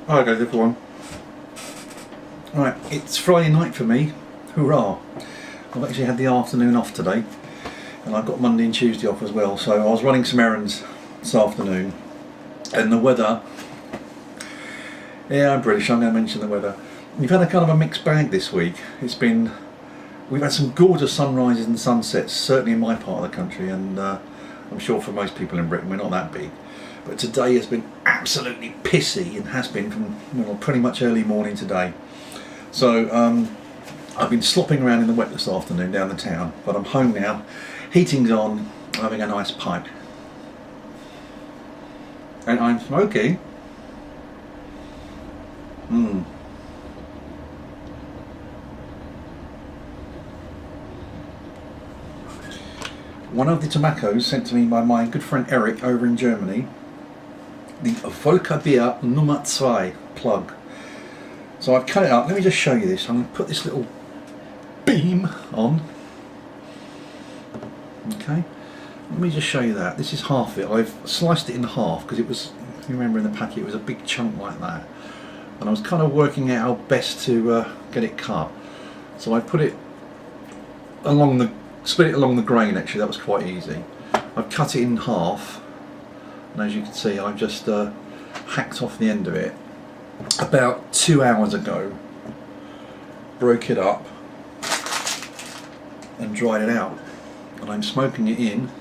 Hi guys, everyone. Right, it's Friday night for me. Hurrah! I've actually had the afternoon off today, and I've got Monday and Tuesday off as well. So I was running some errands this afternoon, and the weather. Yeah, I'm British. I'm going to mention the weather. We've had a kind of a mixed bag this week. We've had some gorgeous sunrises and sunsets, certainly in my part of the country, and I'm sure for most people in Britain we're not that big. But today has been absolutely pissy, and has been from pretty much early morning today. So I've been slopping around in the wet this afternoon down the town, but I'm home now, heating's on, having a nice pipe. And I'm smoking. One of the tobaccos sent to me by my good friend Eric over in Germany, the Volker Beer Nummer 2 plug. So I've cut it up. Let me just show you this. I'm going to put this little beam on. Okay. Let me just show you that. This is half it. I've sliced it in half because it was, if you remember in the packet, it was a big chunk like that. And I was kind of working out how best to get it cut. So I put it along the, split it along the grain actually. That was quite easy. I've cut it in half. And as you can see, I've just hacked off the end of it about 2 hours ago, broke it up and dried it out, and I'm smoking it in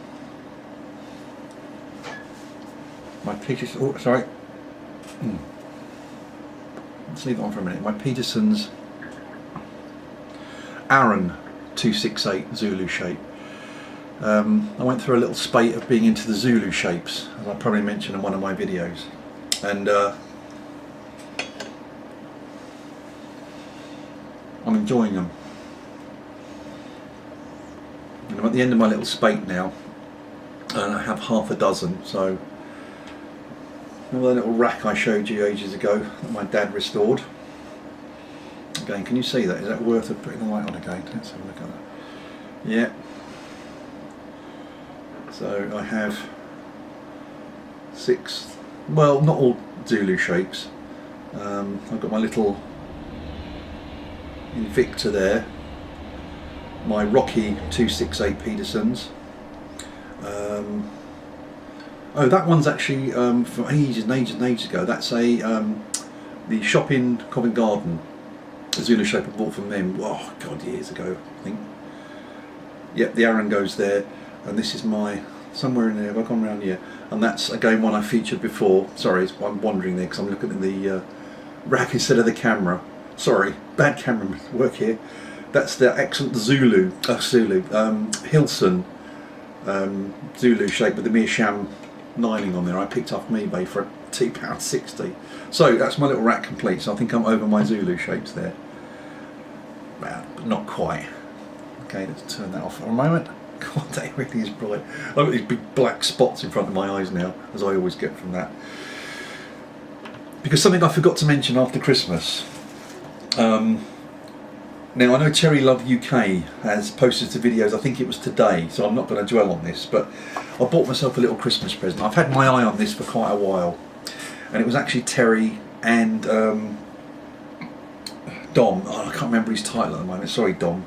my Peterson, let's leave it on for a minute, my Peterson's Aaron 268 Zulu shape. I went through a little spate of being into the Zulu shapes, as I probably mentioned in one of my videos, and I'm enjoying them. And I'm at the end of my little spate now, and I have half a dozen. So remember the little rack I showed you ages ago that my dad restored? Again, can you see that? Is that worth putting the light on again? Let's have a look at that. Yeah. So I have 6, well, not all Zulu shapes. I've got my little Invicta there, my Rocky 268 Petersons. Oh, that one's actually from ages and ages and ages ago. That's the shop in Covent Garden, the Zulu shape I bought from them. Oh God, years ago, I think. Yep, the Aaron goes there, and this is my, somewhere in there. Have I gone around here? And that's again one I featured before. Sorry, I'm wandering there because I'm looking at the rack instead of the camera. Sorry, bad camera work here. That's the excellent Zulu, Hilson Zulu shape with the Meerschaum lining on there. I picked up from eBay for £2.60. So that's my little rack complete. So I think I'm over my Zulu shapes there. Well, but not quite. Okay, let's turn that off for a moment. God, that really is bright. I've got these big black spots in front of my eyes now, as I always get from that. Because something I forgot to mention after Christmas. Now I know Terry Love UK has posted the videos, I think it was today, so I'm not going to dwell on this, but I bought myself a little Christmas present. I've had my eye on this for quite a while, and it was actually Terry and Dom, I can't remember his title at the moment, sorry Dom,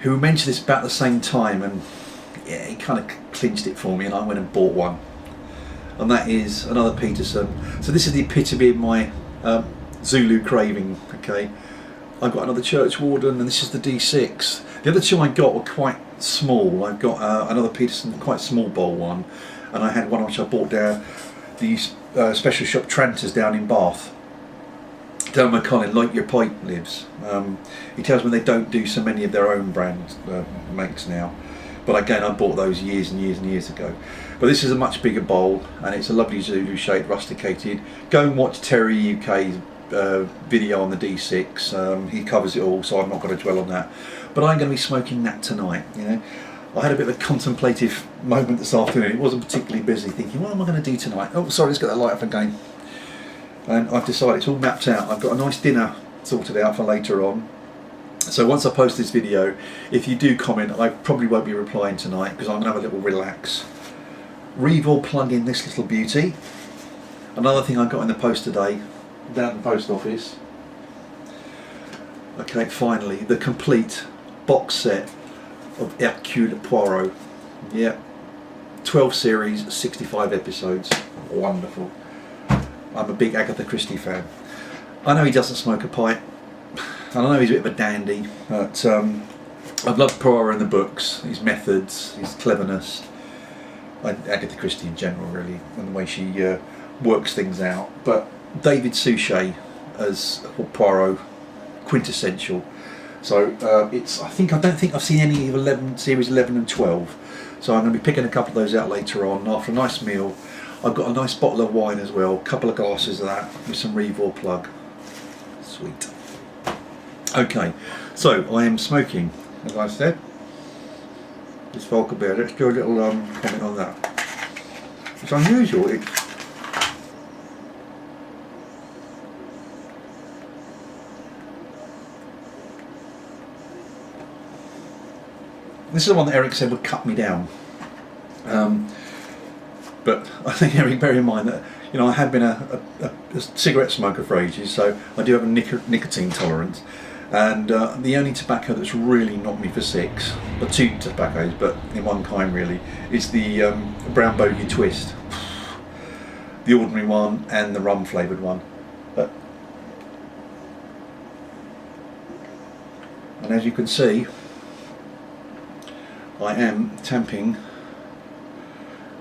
who mentioned this about the same time, and yeah, he kind of clinched it for me, and I went and bought one. And that is another Peterson. So this is the epitome of my Zulu craving. Okay, I've got another Church Warden, and this is the D6. The other two I got were quite small. I've got another Peterson, quite small bowl one, and I had one which I bought down the special shop Tranter's down in Bath. Down my Colin, like your pipe lives. He tells me they don't do so many of their own brand makes now, but again I bought those years and years and years ago. But this is a much bigger bowl, and it's a lovely Zulu shape, rusticated. Go and watch Terry UK's video on the D6. He covers it all, so I'm not going to dwell on that. But I'm going to be smoking that tonight. You know, I had a bit of a contemplative moment this afternoon. It wasn't particularly busy, thinking, what am I going to do tonight? Oh, sorry, let's get that light up again. And I've decided it's all mapped out. I've got a nice dinner sorted out for later on. So once I post this video, if you do comment, I probably won't be replying tonight because I'm going to have a little relax. Revol plug in this little beauty. Another thing I got in the post today, down at the post office. Okay, finally, the complete box set of Hercule Poirot. Yeah, 12 series, 65 episodes. Wonderful. I'm a big Agatha Christie fan. I know he doesn't smoke a pipe. I know he's a bit of a dandy, but I've loved Poirot in the books, his methods, his cleverness. Agatha Christie in general, really, and the way she works things out. But David Suchet as Poirot, quintessential. So I don't think I've seen any of series 11 and 12. So I'm going to be picking a couple of those out later on after a nice meal. I've got a nice bottle of wine as well, a couple of glasses of that with some Revor plug. Sweet. Okay, so I am smoking, as I said. This Volker beer. Let's do a little comment on that. It's unusual. This is the one that Eric said would cut me down. But I think, Eric, bear in mind that I have been a cigarette smoker for ages, so I do have a nicotine tolerance. And the only tobacco that's really knocked me for six, or two tobaccos, but in one kind really, is the Brown Bogey Twist. The ordinary one and the rum flavoured one. And as you can see, I am tamping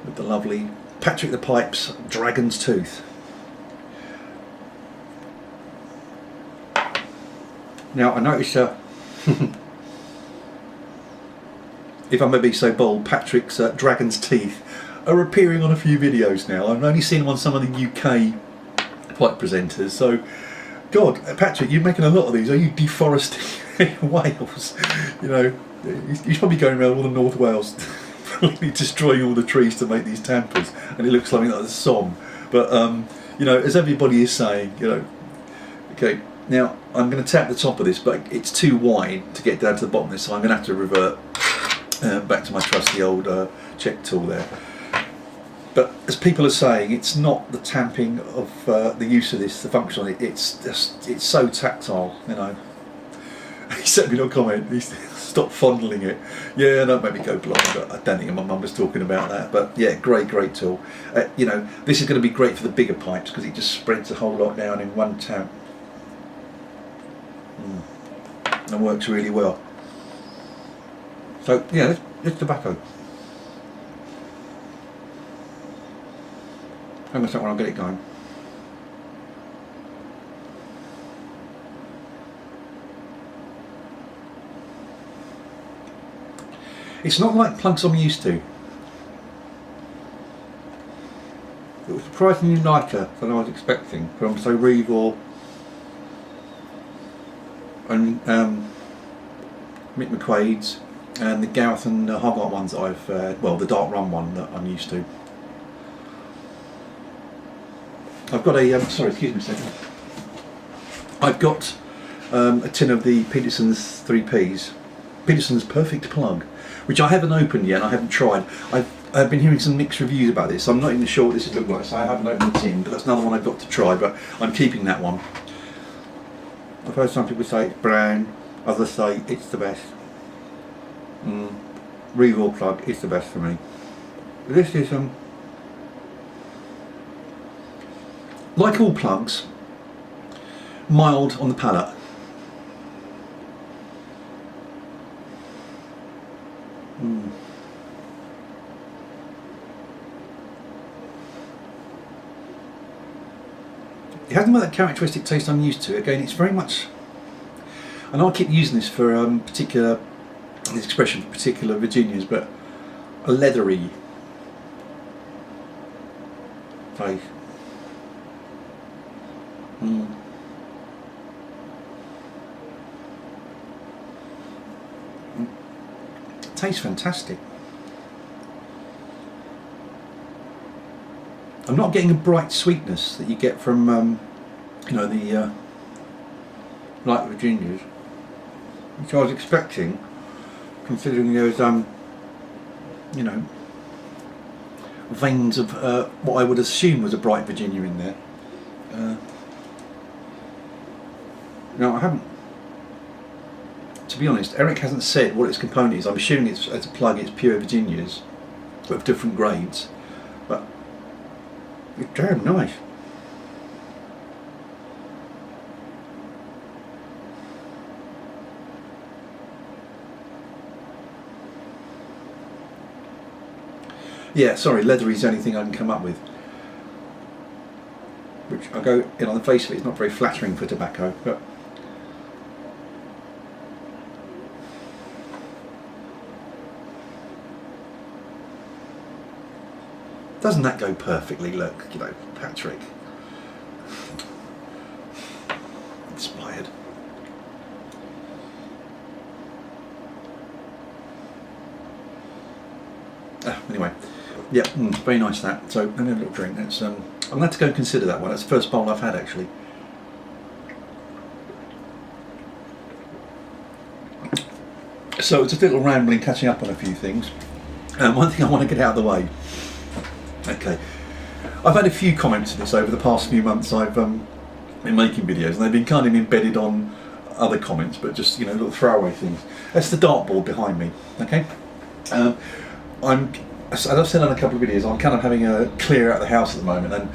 with the lovely Patrick the Pipe's Dragon's Tooth. Now I noticed, if I may be so bold, Patrick's Dragon's Teeth are appearing on a few videos now. I've only seen them on some of the UK pipe presenters. So, God, Patrick, you're making a lot of these. Are you deforesting Wales? He's probably going around all the North Wales, probably destroying all the trees to make these tampers, and it looks something like the Somme. But as everybody is saying, okay. Now I'm going to tap the top of this, but it's too wide to get down to the bottom of this, so I'm going to have to revert back to my trusty old check tool there. But as people are saying, it's not the tamping of the use of this, the function on it. It's so tactile, He sent me a comment. He said, stop fondling it. Yeah, don't make me go blind. But I don't think my mum was talking about that. But yeah, great tool. This is going to be great for the bigger pipes because it just spreads a whole lot down in one tap. And works really well. So yeah, it's tobacco. Hang on a second when I'll get it going. It's not like plugs I'm used to. It was surprisingly lighter than I was expecting from Revor and Mick McQuaid's and the Gareth and Hogarth ones that I've, the dark rum one that I'm used to. I've got a, sorry, excuse me a second. I've got a tin of the Peterson's 3Ps, Peterson's Perfect Plug, which I haven't opened yet, I haven't tried. I've been hearing some mixed reviews about this, so I'm not even sure what this would look like, so I haven't opened the tin, but that's another one I've got to try, but I'm keeping that one. I've heard some people say it's brown, others say it's the best. Revor plug is the best for me. This is like all plugs, mild on the palate. It hasn't got that characteristic taste I'm used to. Again, it's very much, and I'll keep using this for this expression for particular Virginias, but a leathery taste. Tastes fantastic. I'm not getting a bright sweetness that you get from the light Virginias, which I was expecting, considering there's veins of what I would assume was a bright Virginia in there. Now I haven't, to be honest, Eric hasn't said what its component is. I'm assuming it's, as a plug, it's pure Virginias, but of different grades. But it's damn nice. Yeah, sorry, leathery is the only thing I can come up with. Which I go in on the face of it, it's not very flattering for tobacco, but doesn't that go perfectly? Look, you know, Patrick. Inspired. Anyway, yeah, very nice that. So, let me have a little drink. It's, I'm going to have to go and consider that one. That's the first bowl I've had, actually. So, it's a little rambling, catching up on a few things. One thing I want to get out of the way. Okay, I've had a few comments to this over the past few months. I've been making videos, and they've been kind of embedded on other comments, but just, you know, little throwaway things. That's the dartboard behind me. Okay, as I've said on a couple of videos, I'm kind of having a clear out of the house at the moment, and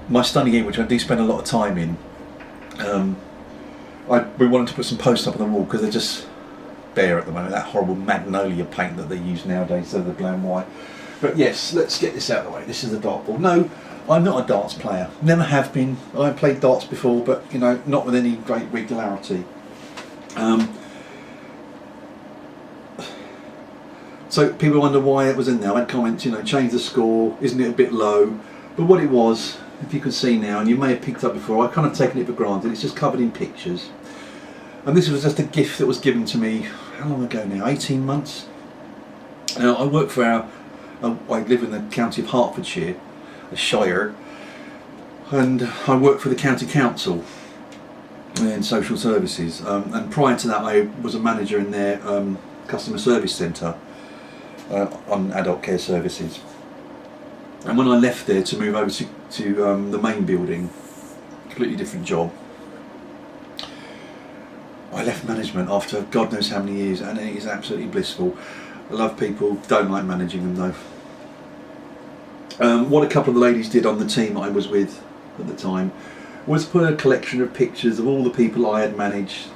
my study here, which I do spend a lot of time in, we wanted to put some posts up on the wall because they're just bare at the moment. That horrible magnolia paint that they use nowadays, instead of the blue and white. But yes, let's get this out of the way. This is the dartboard. No, I'm not a darts player. Never have been. I've played darts before, but, you know, not with any great regularity. So people wonder why it was in there. I had comments, you know, change the score, isn't it a bit low? But what it was, if you can see now, and you may have picked up before, I've kind of taken it for granted, it's just covered in pictures. And this was just a gift that was given to me, how long ago now, 18 months? Now, I work for I live in the county of Hertfordshire, a shire, and I work for the county council in social services. And prior to that, I was a manager in their customer service centre on adult care services. And when I left there to move over to the main building, completely different job, I left management after God knows how many years, and it is absolutely blissful. I love people, don't like managing them though. What a couple of the ladies did on the team I was with at the time was put a collection of pictures of all the people I had managed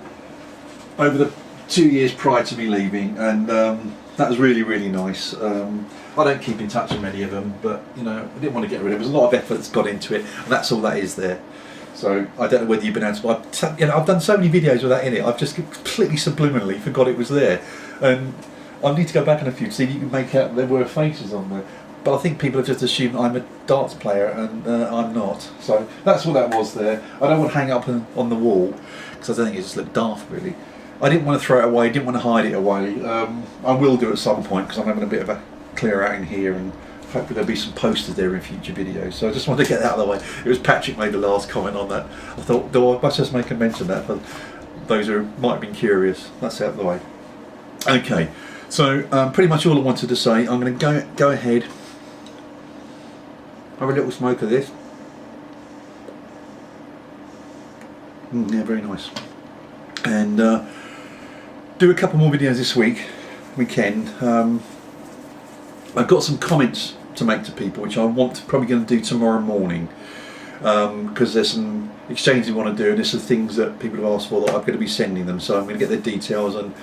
over the 2 years prior to me leaving, and that was really, really nice. I don't keep in touch with many of them, but, you know, I didn't want to get rid of it. There's a lot of effort that's gone into it, and that's all that is there. So I don't know whether you've been able to, you know, I've done so many videos with that in it, I've just completely subliminally forgot it was there. And I need to go back in a few to see if you can make out there were faces on there. But I think people have just assumed I'm a darts player, and I'm not. So that's what that was there. I don't want to hang it up on the wall, because I don't think it just looked daft, really. I didn't want to throw it away, didn't want to hide it away. I will do at some point, because I'm having a bit of a clear out in here, and hopefully there'll be some posters there in future videos. So I just wanted to get that out of the way. It was Patrick made the last comment on that. I thought, I must just make a mention of that for those who might have been curious. That's out of the way. Okay, so pretty much all I wanted to say. I'm going to go ahead, have a little smoke of this. Yeah, very nice. And do a couple more videos this weekend. I've got some comments to make to people, which I probably going to do tomorrow morning, because there's some exchanges we want to do, and there's some things that people have asked for that I'm going to be sending them. So I'm going to get their details and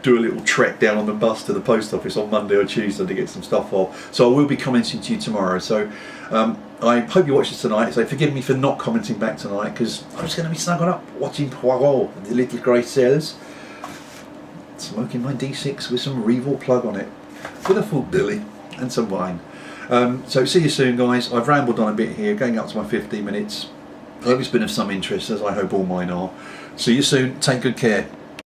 do a little trek down on the bus to the post office on Monday or Tuesday to get some stuff off. So I will be commenting to you tomorrow. So I hope you watch this tonight. So forgive me for not commenting back tonight, because I'm just going to be snuggling up watching Poirot and the Little Grey Cells, smoking my D6 with some Revol plug on it, with a full billy and some wine. So see you soon, guys. I've rambled on a bit here, going up to my 15 minutes. I hope it's been of some interest, as I hope all mine are. See you soon. Take good care.